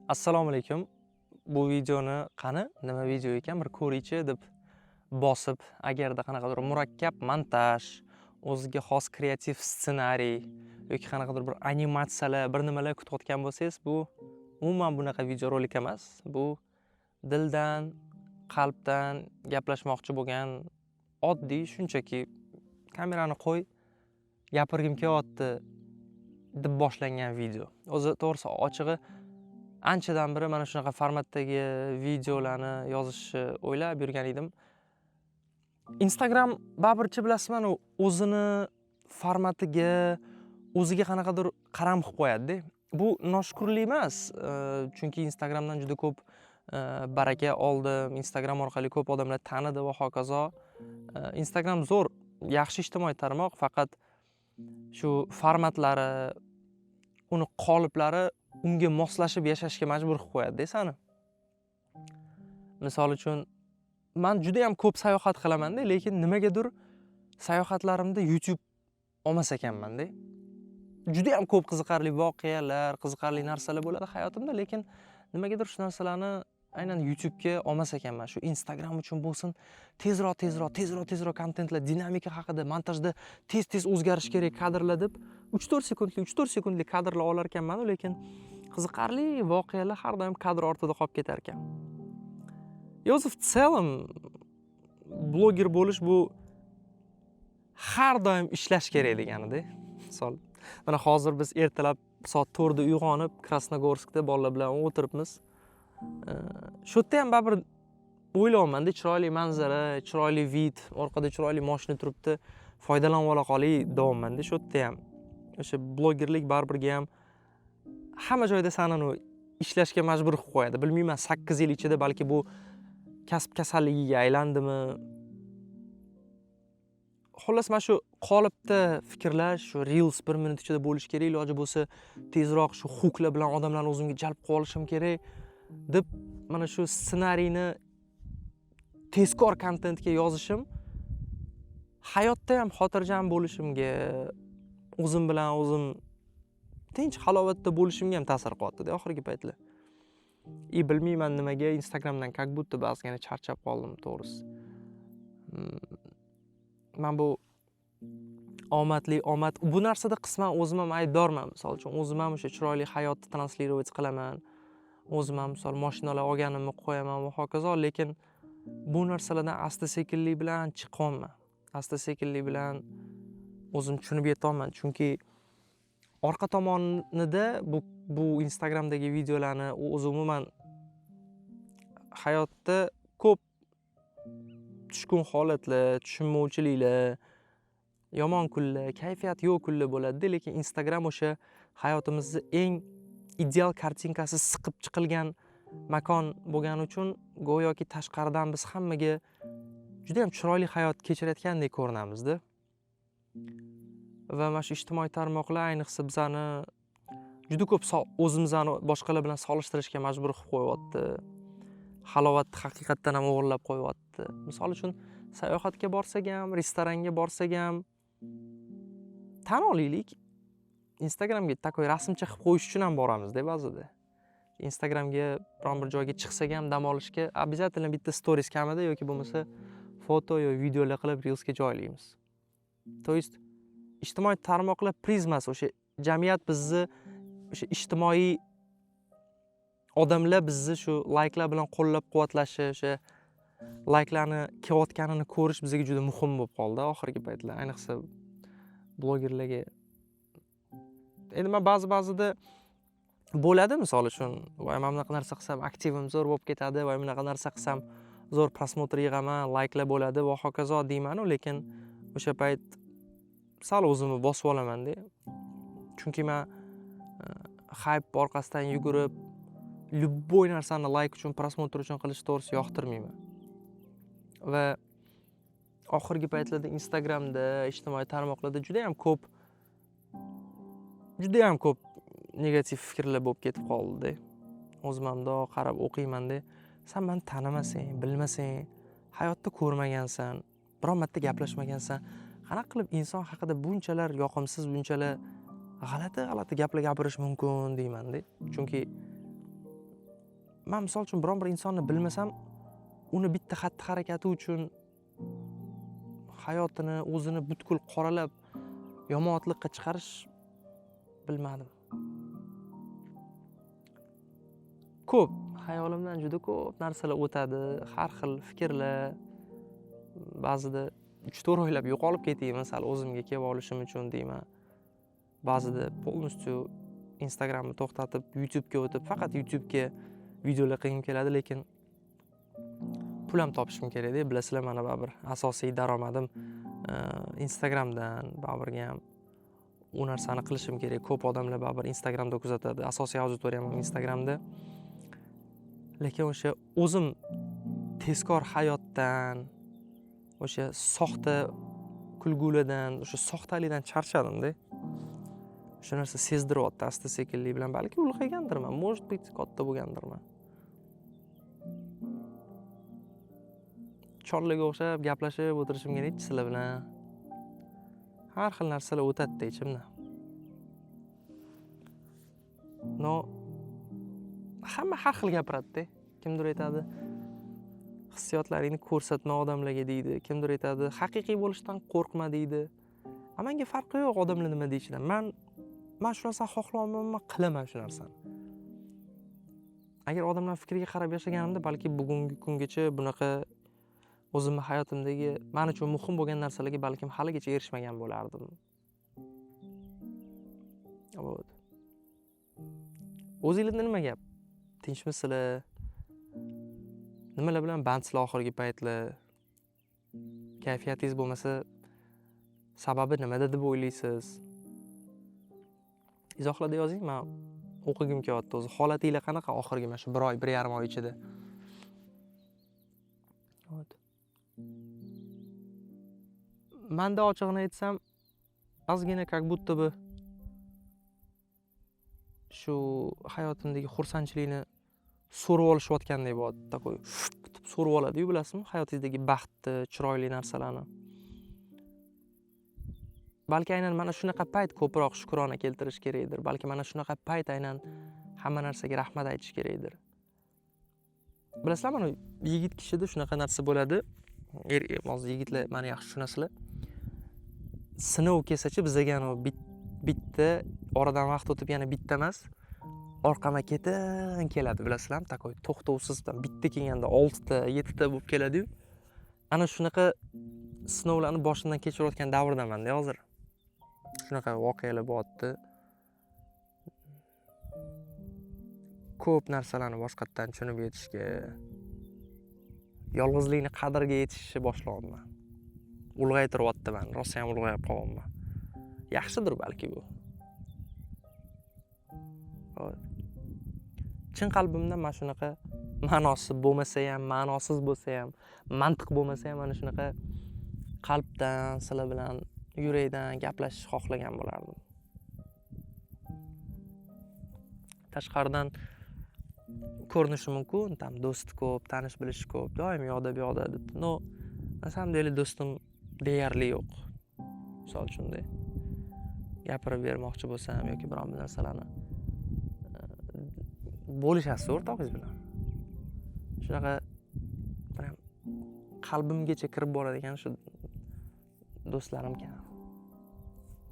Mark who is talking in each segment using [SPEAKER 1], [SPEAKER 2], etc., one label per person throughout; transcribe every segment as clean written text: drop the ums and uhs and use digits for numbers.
[SPEAKER 1] Assalomu alaykum. Bu videoni qani, nima video ekan bir ko'raychi deb bosib, agarda qanaqadir murakkab montaj, o'ziga xos kreativ ssenariy yoki qanaqadir bir animatsiyalar, bir nimalar kutayotgan bo'lsangiz, bu umuman bunaqa videorolik emas. Bu dildan, qalbdan gaplashmoqchi bo'lgan oddiy, shunchaki kamerani qo'y, gapirgim kelyapti deb boshlangan video. O'zi to'g'risi ochig'i anchadan beri mana shunaqa formatdagi videolarni yozishni o'ylab yurgan edim. Instagram baribircha bilasizmi, o'zini formatiga, o'ziga qanaqadir qaram qilib qo'yadi-da. Bu noshukrlik emas, chunki Instagramdan juda ko'p baraka oldim, Instagram orqali ko'p odamlar tanidi va hokazo. Instagram zo'r, yaxshi ijtimoiy tarmoq, faqat shu formatlari, uni qoliplari unga moslashib yashashga majbur qilib qo'yadi-da seni. Misol uchun, men juda ham ko'p sayohat qilaman-da, lekin nimagadir sayohatlarimda YouTube olmas ekanman-da. Juda ham ko'p qiziqarli voqealar, qiziqarli narsalar bo'ladi hayotimda, lekin nimagadir shu narsalarni aynan YouTube'ga olmas ekanman. Shu Instagram uchun bo'lsin, tezroq kontentlar, dinamika haqida, montajda tez o'zgarish kerak kadrlar deb 3-4 sekundlik kadrlar olar ekanman, lekin qiziqarli voqealar har doim kadr ortida qolib ketar ekan. O'zi в целом bloger bo'lish bu har doim ishlash kerak degani-da. Misol, mana hozir biz ertalab soat 4 da uyg'onib, Krasnogorskda bolalar bilan o'tiribmiz. Shu yerda ham baribir o'ylayapman-da, chiroyli manzara, chiroyli vid, orqada chiroyli mashina turibdi, foydalanib ola qolay deyapman-da shu yerda ham. O'sha blogerlik baribirga ham hamma joyda seni ishlashga majbur qilib qo'yadi. Bilmayman, 8 yil ichida balki bu kasb kasalligiga aylandimi? Xullas, mana shu qolipda fikrlash, shu reels 1 minut ichida bo'lish kerak, iloji bo'lsa tezroq shu hooklar bilan odamlarni o'zimga jalb qilib olishim kerak deb mana shu ssenariyni tezkor kontentga yozishim hayotda ham xotirjam bo'lishimga, o'zim bilan o'zim tinch halovatda bo'lishimga ham ta'sir qilyapti-da oxirgi paytlar. Bilmayman nimaga Instagramdan как будто ba'zigina charchab qoldim to'g'risi. Men bu omad bu narsada qisman o'zim ham aybdorman. Misol uchun o'zim ham o'sha chiroyli hayotni translировать qilaman. O'zim ham misol mashinalar olganimni qo'yaman va hokazo, lekin bu narsalardan asta-sekinlik bilan chiqyapman. Asta-sekinlik bilan o'zim tushunib yetyapman, chunki orqa tomonida bu Instagramdagi videolarni o'zi umuman hayotda ko'p tushkun holatlar, tushunmovchiliklar, yomon kunlar, kayfiyat yo'q kunlar bo'ladi, lekin Instagram o'sha hayotimizni eng ideal kartinkasi siqib chiqilgan makon bo'lgani uchun go'yoki tashqaridan biz hammaga juda ham chiroyli hayot kechirayotgandek ko'rinamizda. Va mana shu ijtimoiy tarmoqlar ayniqsa bizani juda ko'p o'zimizni boshqalar bilan solishtirishga majbur qilib qo'yyapti. Halovatni haqiqatdan ham o'g'irlab qo'yyapti. Misol uchun, sayohatga borsak ham, restoranga borsak ham tan olaylik, Instagramga takoy rasmcha qilib qo'yish uchun ham boramiz-da ba'zida. Instagramga biron bir joyga chiqsak ham dam olishga обязательно bitta stories kamida yoki bo'lmasa foto yoki videolar qilib reelsga joylaymiz. To есть ijtimoiy tarmoqlar prizmasi, o'sha jamiyat bizni, o'sha ijtimoiy odamlar bizni shu layklar bilan qo'llab-quvvatlashi, o'sha layklarni kelayotganini ko'rish bizga juda muhim bo'lib qoldi oxirgi paytlar, ayniqsa blogerlarga. Endi men ba'zida bo'ladi, misol uchun, voy men bunaqa narsa qilsam aktivim zo'r bo'lib ketadi, voy bunaqa narsa qilsam zo'r prosmotr yig'aman, layklar bo'ladi va hokazo deyman-ku, lekin o'sha payt sal o'zimni bosib olaman-da. Chunki men hype orqasidan yugurib, любой narsani like uchun, prosmotr uchun qilish to'g'risi yoqtirmayman. Va oxirgi paytlarda Instagramda, ijtimoiy tarmoqlarda juda ham ko'p negativ fikrlar bo'lib ketib qoldi-da. O'zim ham qarab o'qiyman-da. Sen meni tanimasang, bilmasang, hayotda ko'rmagansan, biron marta gaplashmagansan, qanaqa qilib inson haqida bunchalar yoqimsiz, bunchalar g'alati gaplar gapirish mumkin deyman-da. Chunki men misol uchun biron bir insonni bilmasam, uni bitta xatti-harakati uchun hayotini, o'zini butkul qoralab yomonotliqqa chiqarish bilmadim. Ko'p hayolimdan juda ko'p narsalar o'tadi, har xil fikrlar. Ba'zida 3-4 oylab yo'qolib ketayman, sal o'zimga kelib olishim uchun deyman. Ba'zida polностью Instagramni to'xtatib, YouTube'ga o'tib, faqat YouTube'ga videolar qilgim keladi, lekin pul ham topishim kerak-da. Bilasizlar, mana baribir asosiy daromadim Instagramdan, baribirga ham u narsani qilishim kerak. Ko'p odamlar baribir Instagramda kuzatadi. Asosiy auditoriyam ham Instagramda. Lekin o'sha o'zim tezkor hayotdan, o'sha soxta kulgulardan, o'sha soxtalikdan charchadim-da. O'sha narsa sezdiryapti asta-sekinlik bilan. Balki ulg'aygandirman, может быть, katta bo'lgandirman. Chorlarga o'xshab gaplashib o'tirishim kerak sizlar bilan. Har xil narsalar o'tadi ichimdan. No, hamma har xil gapiradi-da. Kimdir aytadi, hissiyotlaringni ko'rsatma odamlarga deydi. Kimdir aytadi, haqiqiy bo'lishdan qo'rqma deydi. Menga farqi yo'q odamlar nima deyishidan. Men shu narsani xohlamayman, qilaman shu narsani. Agar odamlar fikriga qarab yashaganimda, balki bugungi kungacha bunaqa o'zimning hayotimdagi men uchun muhim bo'lgan narsalarga balkim haligacha erishmagan bo'lardim. O'zingizda nima gap? Tinchmisizlar? Nimalar bilan bandsizlar oxirgi paytlar? Kayfiyatingiz bo'lmasa, sababi nimada deb o'ylaysiz? Izohlarda yozing, men o'qigim kelyapti o'zi. Holatinglar qanaqa oxirgi mana shu 1 oy, 1,5 oy ichida? Menda ochig'ini aytsam, ozgina как будто бы shu hayotimdagi xursandchilikni so'rib olishayotgandek bo'ladi. Takoy so'rib oladi-yu, bilasizmi? Hayotingizdagi baxtni, chiroyli narsalarni. Balki aynan mana shunaqa payt ko'proq shukrona keltirish kerakdir. Balki mana shunaqa payt aynan hamma narsaga rahmat aytish kerakdir. Bilasizlar, mana yigit kishida shunaqa narsa bo'ladi. Hozir yigitlar meni yaxshi tushunasizlar. Sinov kelsa-chi bizaga bitta oradan vaqt o'tib yana bitta emas, orqama ketin keladi, bilasizlarmi? Takoy to'xtovsiz bitta kelganda 6 ta, 7 ta bo'lib keladi-yu. Ana shunaqa sinovlarni boshimdan kechirayotgan davrdaman-da hozir. Shunaqa voqealar bo'lyapti. Ko'p narsalarni boshqatdan tushunib yetishga, yolg'izlikni qadriga yetishni boshlayapman. Ulg'aytiryapti meni, rosa ham ulg'ayib qolyapman. Yaxshidir balki bu. Chin qalbimdan mana shunaqa ma'nosi bo'lmasa ham, ma'nosiz bo'lsa ham, mantiq bo'lmasa ham mana shunaqa qalbdan, sizlar bilan yurakdan gaplashishni xohlagan bo'lardim. Tashqaridan ko'rinishi mumkin, tam do'st ko'p, tanish bilish ko'p, doim yoqda bu yoqda deb. No, na samom деле do'stim deyarli yo'q. Misol uchun gapirib bermoqchi bo'lsam yoki biron bir narsalarni bo'lishasiz o'rtog'ingiz bilan. Shunaqa ham qalbimgacha kirib boradigan shu do'stlarim ekan.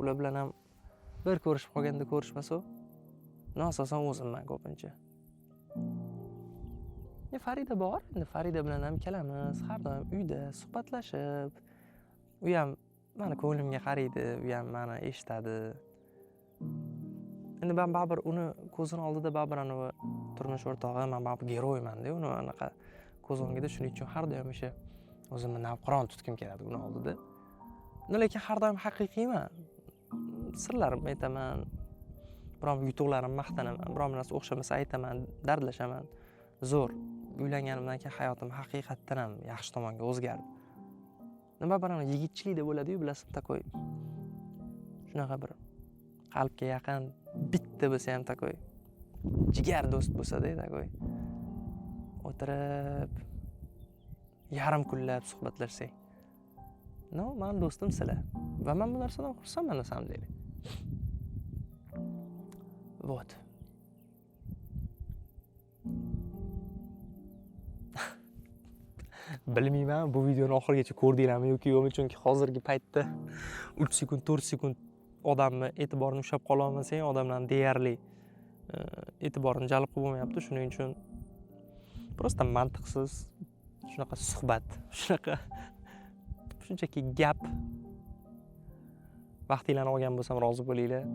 [SPEAKER 1] Ular bilan ham bir ko'rishib qolganda ko'rishmasa, asosan o'zimman ko'pincha. Farida bor, endi Farida bilan ham kelamiz, har doim uyda suhbatlashib. U ham meni ko'nglimga qaraydi, u ham meni eshitadi. Endi men baribir uni ko'zini oldida baribir anavi turmush o'rtog'i, men baribir geroyman-da, uni anaqa ko'z o'ngida, shuning uchun har doim o'sha o'zimni navqiron tutkim keladi uni oldida. Lekin har doim haqiqiyman. Sirlarimni aytaman, biron yutuqlarimni maqtanaman, biron narsa o'xshamasa aytaman, dardlashaman. Zo'r. Uylanganimdan keyin hayotim haqiqatdan ham yaxshi tomonga o'zgardi. Nima bir yigitchilikda bo'ladi-yu, bilasizmi, takoy. Shunaqa bir qalbga yaqin bitta bo'lsa ham takoy. Jigar do'st bo'lsa-da, takoy. O'tirib yarim kunlab suhbatlashsak. No, men do'stim sizlar. Va men bu narsadan xursandman, na samom деле. Вот. Bilmayman, bu videoni oxirigacha ko'rdinglarmi yoki yo'qmi, chunki hozirgi paytda 3 sekund, 4 sekund odamni e'tiborini ushlab qola olmasang, odamlarning deyarli e'tiborini jalb qilib bo'lmayapti. Shuning uchun prosta mantiqsiz shunaqa suhbat, shunaqa shunchaki gap. Vaqtinglarni olgan bo'lsam rozi bo'linglar.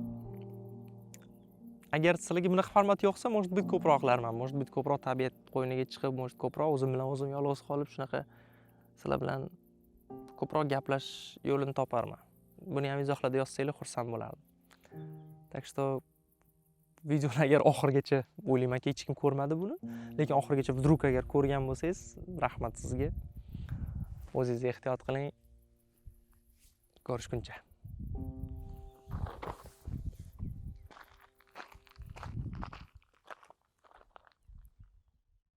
[SPEAKER 1] Agar sizlarga bunaqa format yoqsa, может быть ko'proq qilarman. Может быть ko'proq tabiat qo'yniga chiqib, может ko'proq o'zim bilan o'zim yolg'iz qolib shunaqa sizlar bilan ko'proq gaplashish yo'lini toparman. Buni ham izohlarda yozsanglar xursand bo'lardim. Так что videoni agar oxirigacha, o'ylaymanki hech kim ko'rmadi buni, lekin oxirigacha vdrug agar ko'rgan bo'lsangiz, rahmat sizga. O'zingizni ehtiyot qiling. Ko'rishguncha.